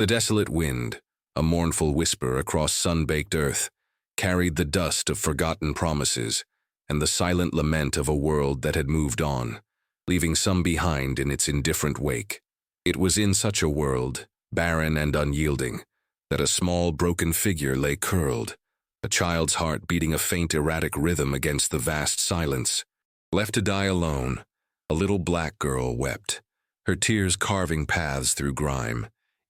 The desolate wind, a mournful whisper across sun-baked earth, carried the dust of forgotten promises and the silent lament of a world that had moved on, leaving some behind in its indifferent wake. It was in such a world, barren and unyielding, that a small broken figure lay curled, a child's heart beating a faint erratic rhythm against the vast silence. Left to die alone, a little black girl wept, her tears carving paths through grime,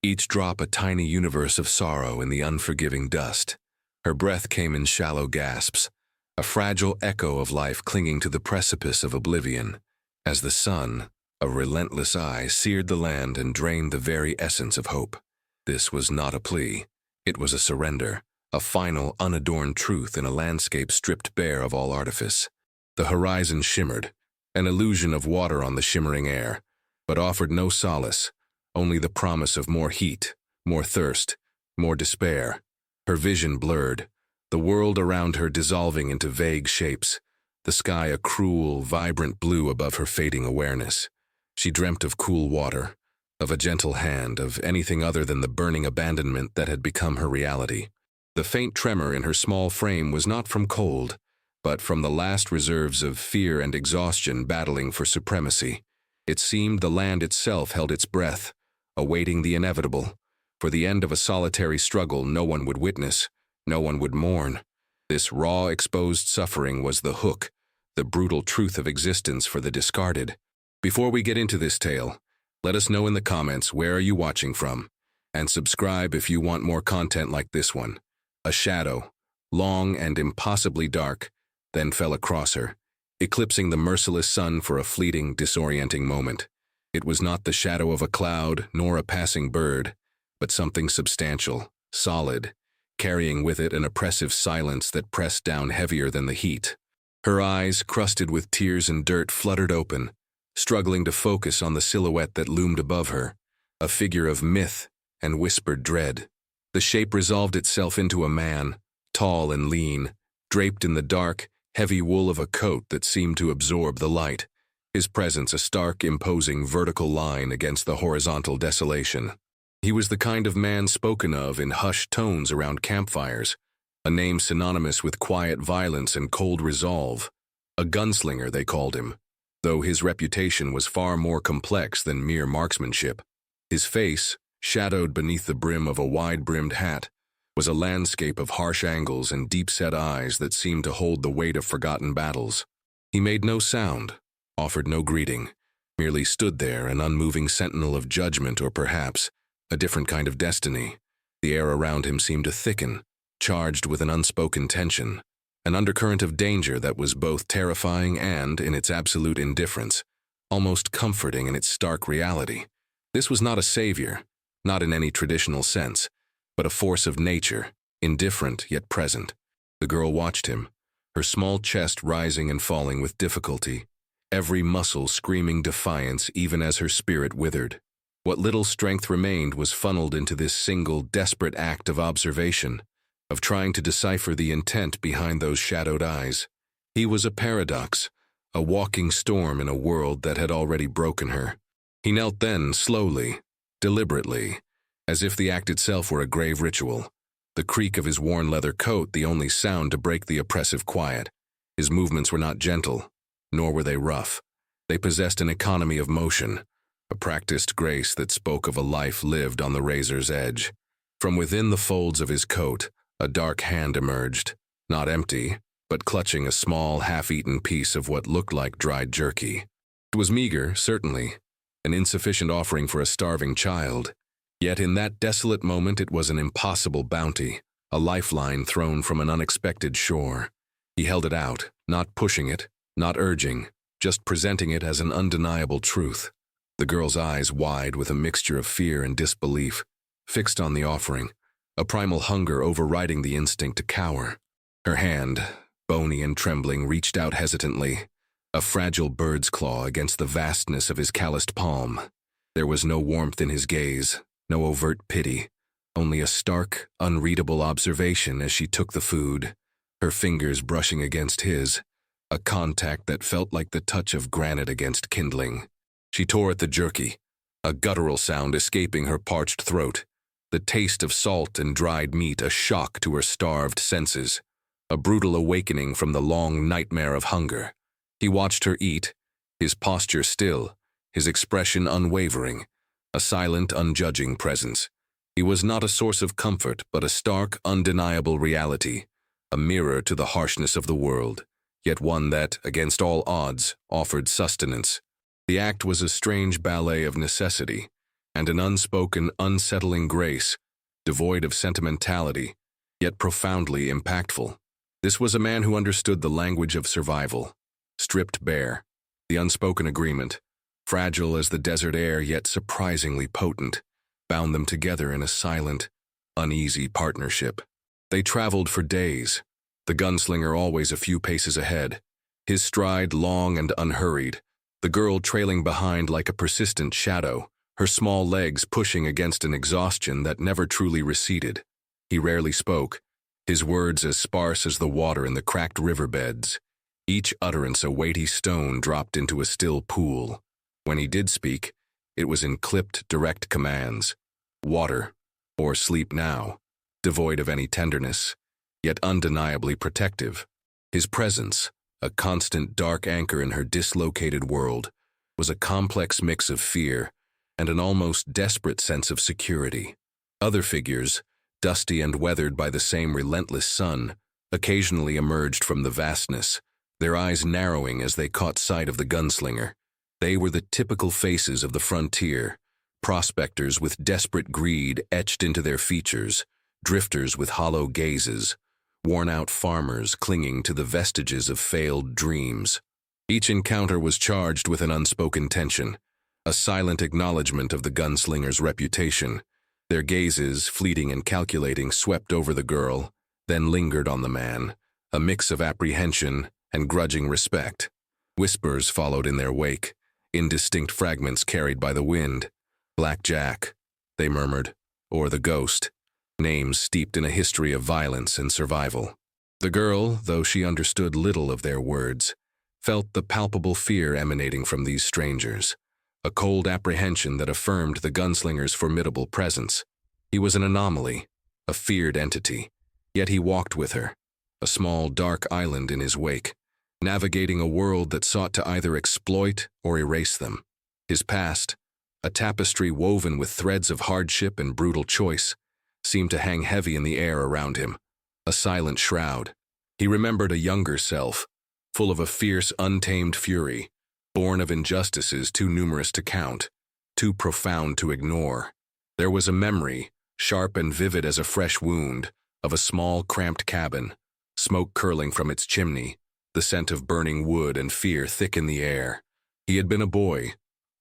each drop a tiny universe of sorrow in the unforgiving dust. Her breath came in shallow gasps, a fragile echo of life clinging to the precipice of oblivion, as the sun, a relentless eye, seared the land and drained the very essence of hope. This was not a plea. It was a surrender, a final, unadorned truth in a landscape stripped bare of all artifice. The horizon shimmered, an illusion of water on the shimmering air, but offered no solace, only the promise of more heat, more thirst, more despair. Her vision blurred, the world around her dissolving into vague shapes, the sky a cruel, vibrant blue above her fading awareness. She dreamt of cool water, of a gentle hand, of anything other than the burning abandonment that had become her reality. The faint tremor in her small frame was not from cold, but from the last reserves of fear and exhaustion battling for supremacy. It seemed the land itself held its breath, awaiting the inevitable. For the end of a solitary struggle no one would witness, no one would mourn. This raw, exposed suffering was the hook, the brutal truth of existence for the discarded. Before we get into this tale, let us know in the comments where are you watching from, and subscribe if you want more content like this one. A shadow, long and impossibly dark, then fell across her, eclipsing the merciless sun for a fleeting, disorienting moment. It was not the shadow of a cloud nor a passing bird, but something substantial, solid, carrying with it an oppressive silence that pressed down heavier than the heat. Her eyes, crusted with tears and dirt, fluttered open, struggling to focus on the silhouette that loomed above her, a figure of myth and whispered dread. The shape resolved itself into a man, tall and lean, draped in the dark, heavy wool of a coat that seemed to absorb the light, his presence a stark, imposing vertical line against the horizontal desolation. He was the kind of man spoken of in hushed tones around campfires, a name synonymous with quiet violence and cold resolve. A gunslinger, they called him, though his reputation was far more complex than mere marksmanship. His face, shadowed beneath the brim of a wide-brimmed hat, was a landscape of harsh angles and deep-set eyes that seemed to hold the weight of forgotten battles. He made no sound, offered no greeting, merely stood there, an unmoving sentinel of judgment or perhaps a different kind of destiny. The air around him seemed to thicken, charged with an unspoken tension, an undercurrent of danger that was both terrifying and, in its absolute indifference, almost comforting in its stark reality. This was not a savior, not in any traditional sense, but a force of nature, indifferent yet present. The girl watched him, her small chest rising and falling with difficulty, every muscle screaming defiance even as her spirit withered. What little strength remained was funneled into this single, desperate act of observation, of trying to decipher the intent behind those shadowed eyes. He was a paradox, a walking storm in a world that had already broken her. He knelt then, slowly, deliberately, as if the act itself were a grave ritual, the creak of his worn leather coat the only sound to break the oppressive quiet. His movements were not gentle, nor were they rough. They possessed an economy of motion, a practiced grace that spoke of a life lived on the razor's edge. From within the folds of his coat, a dark hand emerged, not empty, but clutching a small, half-eaten piece of what looked like dried jerky. It was meager, certainly, an insufficient offering for a starving child. Yet in that desolate moment it was an impossible bounty, a lifeline thrown from an unexpected shore. He held it out, not pushing it, not urging, just presenting it as an undeniable truth. The girl's eyes, wide with a mixture of fear and disbelief, fixed on the offering, a primal hunger overriding the instinct to cower. Her hand, bony and trembling, reached out hesitantly, a fragile bird's claw against the vastness of his calloused palm. There was no warmth in his gaze, no overt pity, only a stark, unreadable observation as she took the food, her fingers brushing against his, a contact that felt like the touch of granite against kindling. She tore at the jerky, a guttural sound escaping her parched throat. the taste of salt and dried meat a shock to her starved senses, a brutal awakening from the long nightmare of hunger. He watched her eat, his posture still, his expression unwavering, a silent, unjudging presence. He was not a source of comfort, but a stark, undeniable reality, a mirror to the harshness of the world, yet one that, against all odds, offered sustenance. The act was a strange ballet of necessity, and an unspoken, unsettling grace, devoid of sentimentality, yet profoundly impactful. This was a man who understood the language of survival, stripped bare, the unspoken agreement, fragile as the desert air yet surprisingly potent, bound them together in a silent, uneasy partnership. They traveled for days, the gunslinger always a few paces ahead, his stride long and unhurried, the girl trailing behind like a persistent shadow, her small legs pushing against an exhaustion that never truly receded. He rarely spoke, his words as sparse as the water in the cracked riverbeds, each utterance a weighty stone dropped into a still pool. When he did speak, it was in clipped, direct commands. Water, or sleep now, devoid of any tenderness, yet undeniably protective. His presence, a constant dark anchor in her dislocated world, was a complex mix of fear and an almost desperate sense of security. Other figures, dusty and weathered by the same relentless sun, occasionally emerged from the vastness, their eyes narrowing as they caught sight of the gunslinger. They were the typical faces of the frontier, prospectors with desperate greed etched into their features, drifters with hollow gazes, worn-out farmers clinging to the vestiges of failed dreams. Each encounter was charged with an unspoken tension, a silent acknowledgement of the gunslinger's reputation. Their gazes, fleeting and calculating, swept over the girl, then lingered on the man, a mix of apprehension and grudging respect. Whispers followed in their wake, indistinct fragments carried by the wind. Black Jack, they murmured, or the ghost, names steeped in a history of violence and survival. The girl, though she understood little of their words, felt the palpable fear emanating from these strangers, a cold apprehension that affirmed the gunslinger's formidable presence. He was an anomaly, a feared entity, yet he walked with her, a small dark island in his wake, navigating a world that sought to either exploit or erase them. His past, a tapestry woven with threads of hardship and brutal choice, seemed to hang heavy in the air around him, a silent shroud. He remembered a younger self, full of a fierce, untamed fury, born of injustices too numerous to count, too profound to ignore. There was a memory, sharp and vivid as a fresh wound, of a small, cramped cabin, smoke curling from its chimney, the scent of burning wood and fear thick in the air. He had been a boy,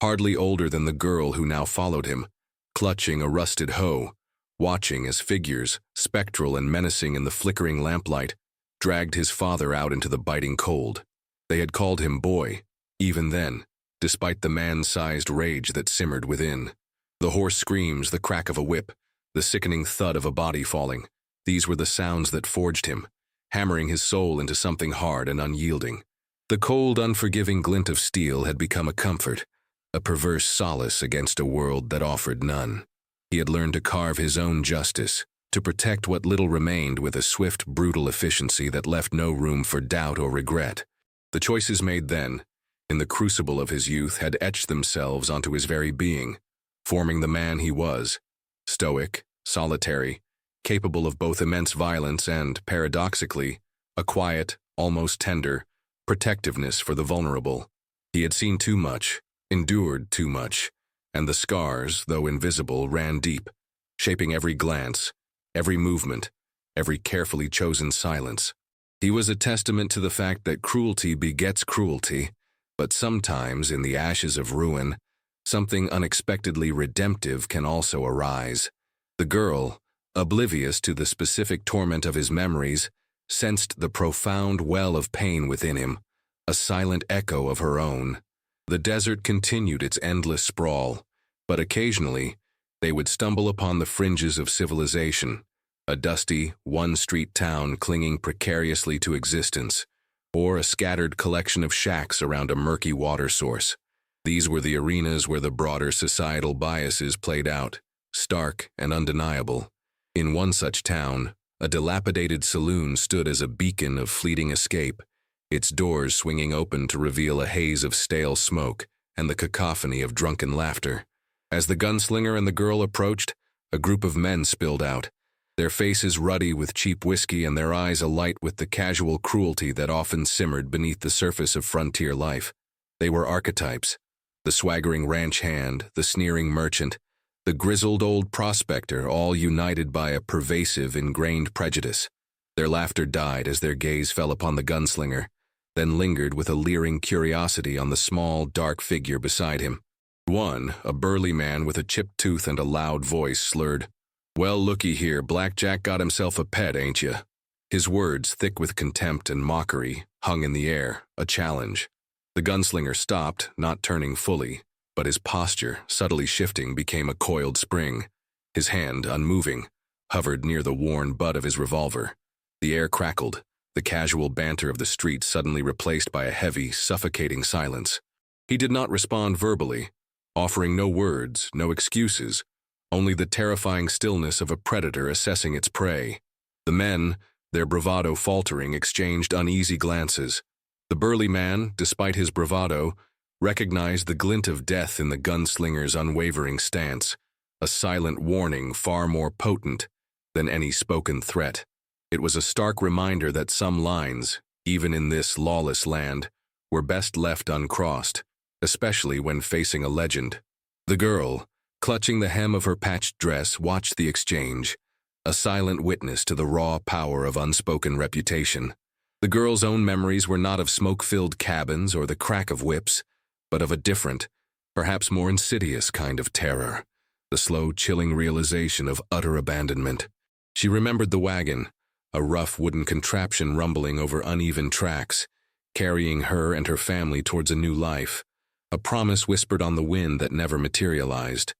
hardly older than the girl who now followed him, clutching a rusted hoe, watching as figures, spectral and menacing in the flickering lamplight, dragged his father out into the biting cold. They had called him boy, even then, despite the man-sized rage that simmered within. The hoarse screams, the crack of a whip, the sickening thud of a body falling, these were the sounds that forged him, hammering his soul into something hard and unyielding. The cold, unforgiving glint of steel had become a comfort, a perverse solace against a world that offered none. He had learned to carve his own justice, to protect what little remained with a swift, brutal efficiency that left no room for doubt or regret. The choices made then, in the crucible of his youth, had etched themselves onto his very being, forming the man he was, stoic, solitary, capable of both immense violence and, paradoxically, a quiet, almost tender, protectiveness for the vulnerable. He had seen too much, endured too much, and the scars, though invisible, ran deep, shaping every glance, every movement, every carefully chosen silence. He was a testament to the fact that cruelty begets cruelty, but sometimes, in the ashes of ruin, something unexpectedly redemptive can also arise. The girl, oblivious to the specific torment of his memories, sensed the profound well of pain within him, a silent echo of her own. The desert continued its endless sprawl, but occasionally they would stumble upon the fringes of civilization, a dusty, one-street town clinging precariously to existence, or a scattered collection of shacks around a murky water source. These were the arenas where the broader societal biases played out, stark and undeniable. In one such town, a dilapidated saloon stood as a beacon of fleeting escape, its doors swinging open to reveal a haze of stale smoke and the cacophony of drunken laughter. As the gunslinger and the girl approached, a group of men spilled out, their faces ruddy with cheap whiskey and their eyes alight with the casual cruelty that often simmered beneath the surface of frontier life. They were archetypes: the swaggering ranch hand, the sneering merchant, the grizzled old prospector, all united by a pervasive, ingrained prejudice. Their laughter died as their gaze fell upon the gunslinger, then lingered with a leering curiosity on the small, dark figure beside him. One, a burly man with a chipped tooth and a loud voice, slurred, "Well, looky here, Blackjack got himself a pet, ain't ya?" His words, thick with contempt and mockery, hung in the air, a challenge. The gunslinger stopped, not turning fully, but his posture, subtly shifting, became a coiled spring. His hand, unmoving, hovered near the worn butt of his revolver. The air crackled, the casual banter of the street suddenly replaced by a heavy, suffocating silence. He did not respond verbally, offering no words, no excuses, only the terrifying stillness of a predator assessing its prey. The men, their bravado faltering, exchanged uneasy glances. The burly man, despite his bravado, recognized the glint of death in the gunslinger's unwavering stance, a silent warning far more potent than any spoken threat. It was a stark reminder that some lines, even in this lawless land, were best left uncrossed, especially when facing a legend. The girl, clutching the hem of her patched dress, watched the exchange, a silent witness to the raw power of unspoken reputation. The girl's own memories were not of smoke-filled cabins or the crack of whips, but of a different, perhaps more insidious kind of terror, the slow, chilling realization of utter abandonment. She remembered the wagon, a rough wooden contraption rumbling over uneven tracks, carrying her and her family towards a new life, a promise whispered on the wind that never materialized.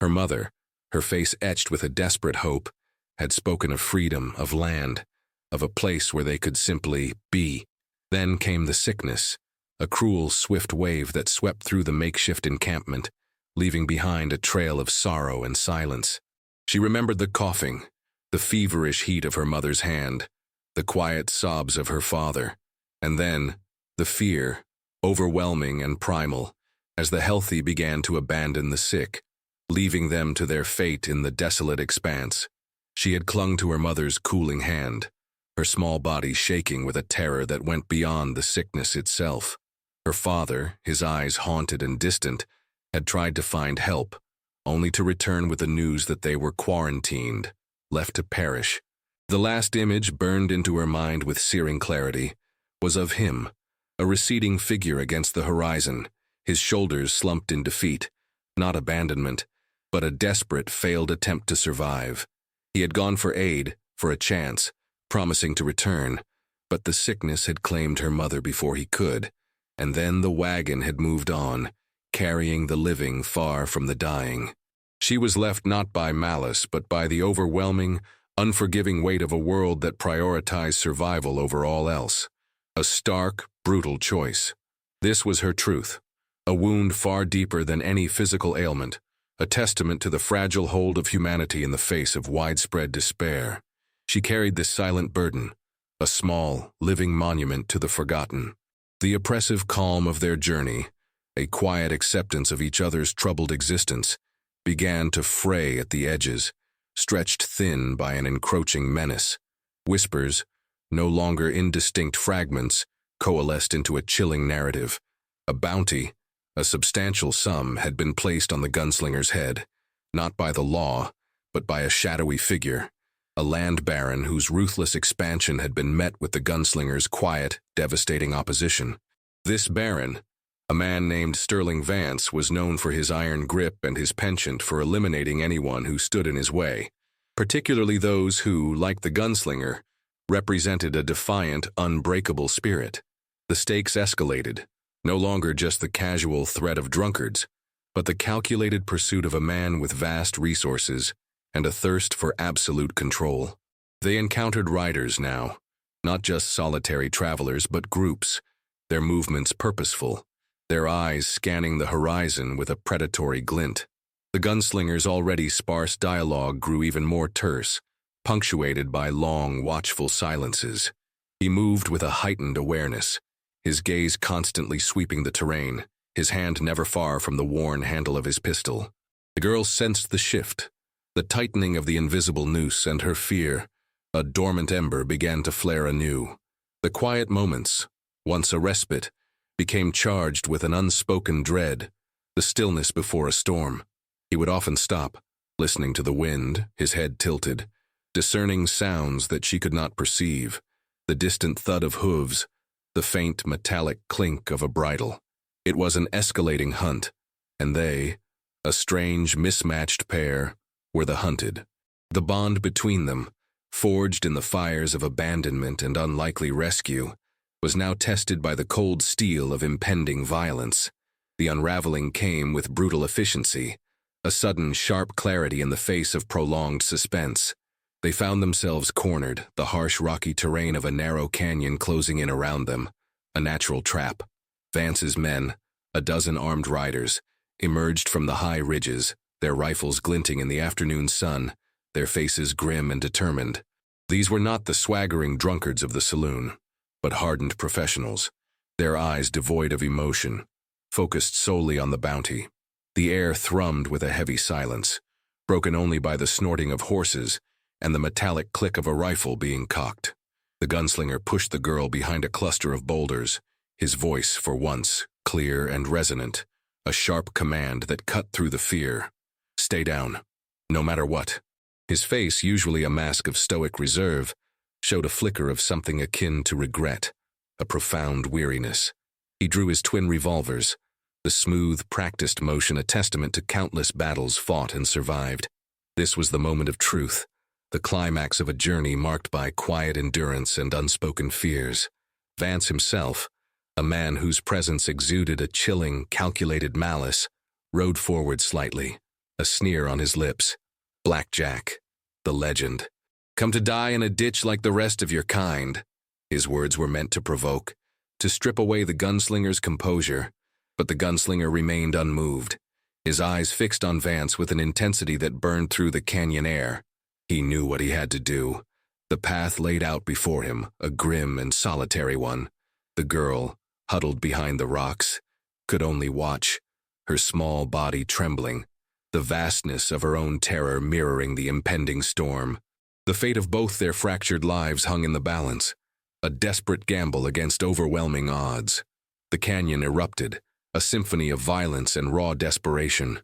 Her mother, her face etched with a desperate hope, had spoken of freedom, of land, of a place where they could simply be. Then came the sickness, a cruel, swift wave that swept through the makeshift encampment, leaving behind a trail of sorrow and silence. She remembered the coughing, the feverish heat of her mother's hand, the quiet sobs of her father, and then the fear, overwhelming and primal, as the healthy began to abandon the sick, leaving them to their fate in the desolate expanse. She had clung to her mother's cooling hand, her small body shaking with a terror that went beyond the sickness itself. Her father, his eyes haunted and distant, had tried to find help, only to return with the news that they were quarantined, left to perish. The last image, burned into her mind with searing clarity, was of him, a receding figure against the horizon, his shoulders slumped in defeat, not abandonment, but a desperate, failed attempt to survive. He had gone for aid, for a chance, promising to return, but the sickness had claimed her mother before he could, and then the wagon had moved on, carrying the living far from the dying. She was left not by malice, but by the overwhelming, unforgiving weight of a world that prioritized survival over all else. A stark, brutal choice. This was her truth, a wound far deeper than any physical ailment, a testament to the fragile hold of humanity in the face of widespread despair. She carried this silent burden, a small, living monument to the forgotten. The oppressive calm of their journey, a quiet acceptance of each other's troubled existence, began to fray at the edges, stretched thin by an encroaching menace. Whispers, no longer indistinct fragments, coalesced into a chilling narrative. A bounty, a substantial sum, had been placed on the gunslinger's head, not by the law, but by a shadowy figure, a land baron whose ruthless expansion had been met with the gunslinger's quiet, devastating opposition. This baron, a man named Sterling Vance, was known for his iron grip and his penchant for eliminating anyone who stood in his way, particularly those who, like the gunslinger, represented a defiant, unbreakable spirit. The stakes escalated, no longer just the casual threat of drunkards, but the calculated pursuit of a man with vast resources and a thirst for absolute control. They encountered riders now, not just solitary travelers, but groups, their movements purposeful, their eyes scanning the horizon with a predatory glint. The gunslinger's already sparse dialogue grew even more terse, punctuated by long, watchful silences. He moved with a heightened awareness, his gaze constantly sweeping the terrain, his hand never far from the worn handle of his pistol. The girl sensed the shift, the tightening of the invisible noose, and her fear, a dormant ember, began to flare anew. The quiet moments, once a respite, became charged with an unspoken dread, the stillness before a storm. He would often stop, listening to the wind, his head tilted, discerning sounds that she could not perceive, the distant thud of hooves, the faint metallic clink of a bridle. It was an escalating hunt, and they, a strange, mismatched pair, were the hunted. The bond between them, forged in the fires of abandonment and unlikely rescue, was now tested by the cold steel of impending violence. The unraveling came with brutal efficiency, a sudden, sharp clarity in the face of prolonged suspense. They found themselves cornered, the harsh, rocky terrain of a narrow canyon closing in around them, a natural trap. Vance's men, a dozen armed riders, emerged from the high ridges, their rifles glinting in the afternoon sun, their faces grim and determined. These were not the swaggering drunkards of the saloon, but hardened professionals, their eyes devoid of emotion, focused solely on the bounty. The air thrummed with a heavy silence, broken only by the snorting of horses and the metallic click of a rifle being cocked. The gunslinger pushed the girl behind a cluster of boulders, his voice, for once, clear and resonant, a sharp command that cut through the fear. Stay down, no matter what. His face, usually a mask of stoic reserve, showed a flicker of something akin to regret, a profound weariness. He drew his twin revolvers, the smooth, practiced motion a testament to countless battles fought and survived. This was the moment of truth, the climax of a journey marked by quiet endurance and unspoken fears. Vance himself, a man whose presence exuded a chilling, calculated malice, rode forward slightly, a sneer on his lips. Black Jack, the legend. Come to die in a ditch like the rest of your kind. His words were meant to provoke, to strip away the gunslinger's composure, but the gunslinger remained unmoved, his eyes fixed on Vance with an intensity that burned through the canyon air. He knew what he had to do. The path laid out before him, a grim and solitary one. The girl, huddled behind the rocks, could only watch, her small body trembling, the vastness of her own terror mirroring the impending storm. The fate of both their fractured lives hung in the balance, a desperate gamble against overwhelming odds. The canyon erupted, a symphony of violence and raw desperation.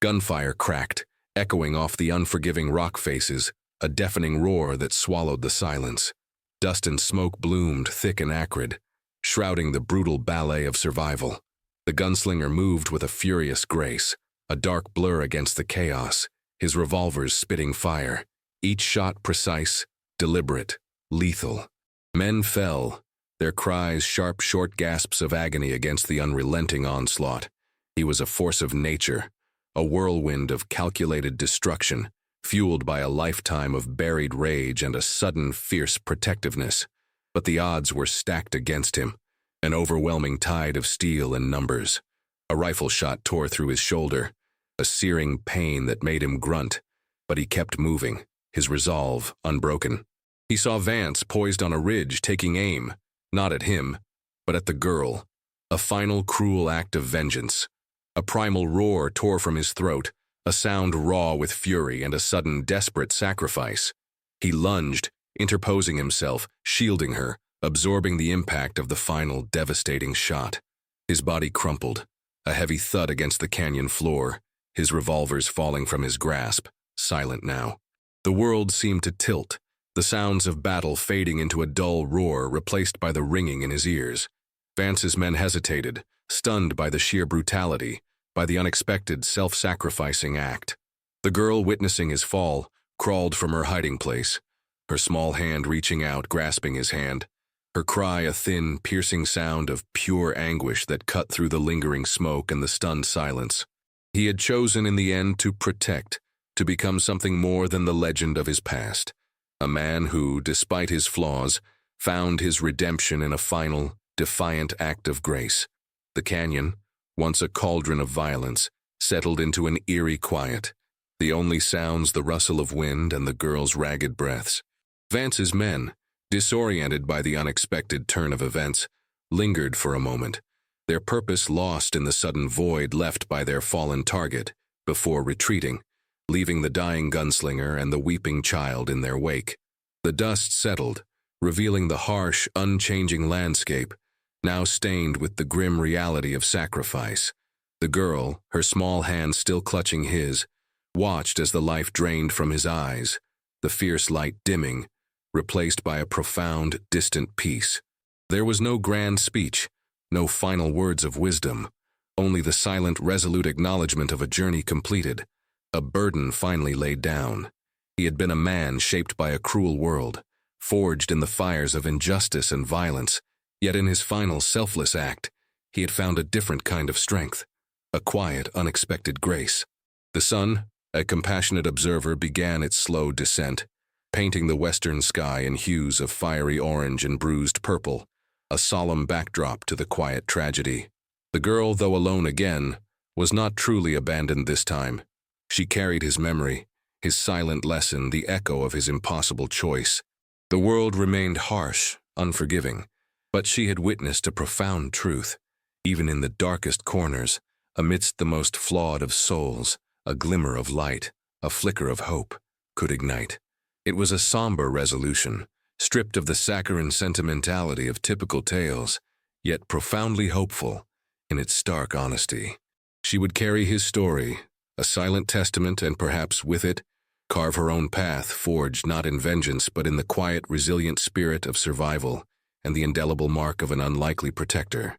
Gunfire cracked, echoing off the unforgiving rock faces, a deafening roar that swallowed the silence. Dust and smoke bloomed thick and acrid, shrouding the brutal ballet of survival. The gunslinger moved with a furious grace, a dark blur against the chaos, his revolvers spitting fire, each shot precise, deliberate, lethal. Men fell, their cries sharp, short gasps of agony against the unrelenting onslaught. He was a force of nature, a whirlwind of calculated destruction, fueled by a lifetime of buried rage and a sudden, fierce protectiveness. But the odds were stacked against him, an overwhelming tide of steel and numbers. A rifle shot tore through his shoulder, a searing pain that made him grunt, but he kept moving, his resolve unbroken. He saw Vance poised on a ridge taking aim, not at him, but at the girl, a final cruel act of vengeance. A primal roar tore from his throat, a sound raw with fury and a sudden desperate sacrifice. He lunged, interposing himself, shielding her, absorbing the impact of the final devastating shot. His body crumpled, a heavy thud against the canyon floor, his revolvers falling from his grasp, silent now. The world seemed to tilt, the sounds of battle fading into a dull roar replaced by the ringing in his ears. Vance's men hesitated, stunned by the sheer brutality, by the unexpected self-sacrificing act. The girl, witnessing his fall, crawled from her hiding place, her small hand reaching out, grasping his hand, her cry a thin, piercing sound of pure anguish that cut through the lingering smoke and the stunned silence. He had chosen in the end to protect, to become something more than the legend of his past, a man who, despite his flaws, found his redemption in a final, defiant act of grace. The canyon, once a cauldron of violence, settled into an eerie quiet, the only sounds the rustle of wind and the girl's ragged breaths. Vance's men, disoriented by the unexpected turn of events, lingered for a moment, their purpose lost in the sudden void left by their fallen target, before retreating, leaving the dying gunslinger and the weeping child in their wake. The dust settled, revealing the harsh, unchanging landscape, now stained with the grim reality of sacrifice. The girl, her small hand still clutching his, watched as the life drained from his eyes, the fierce light dimming, replaced by a profound, distant peace. There was no grand speech, no final words of wisdom, only the silent, resolute acknowledgement of a journey completed, a burden finally laid down. He had been a man shaped by a cruel world, forged in the fires of injustice and violence, yet in his final selfless act, he had found a different kind of strength, a quiet, unexpected grace. The sun, a compassionate observer, began its slow descent, painting the western sky in hues of fiery orange and bruised purple, a solemn backdrop to the quiet tragedy. The girl, though alone again, was not truly abandoned this time. She carried his memory, his silent lesson, the echo of his impossible choice. The world remained harsh, unforgiving, but she had witnessed a profound truth. Even in the darkest corners, amidst the most flawed of souls, a glimmer of light, a flicker of hope, could ignite. It was a somber resolution, stripped of the saccharine sentimentality of typical tales, yet profoundly hopeful in its stark honesty. She would carry his story, a silent testament, and perhaps with it, carve her own path, forged not in vengeance but in the quiet, resilient spirit of survival and the indelible mark of an unlikely protector.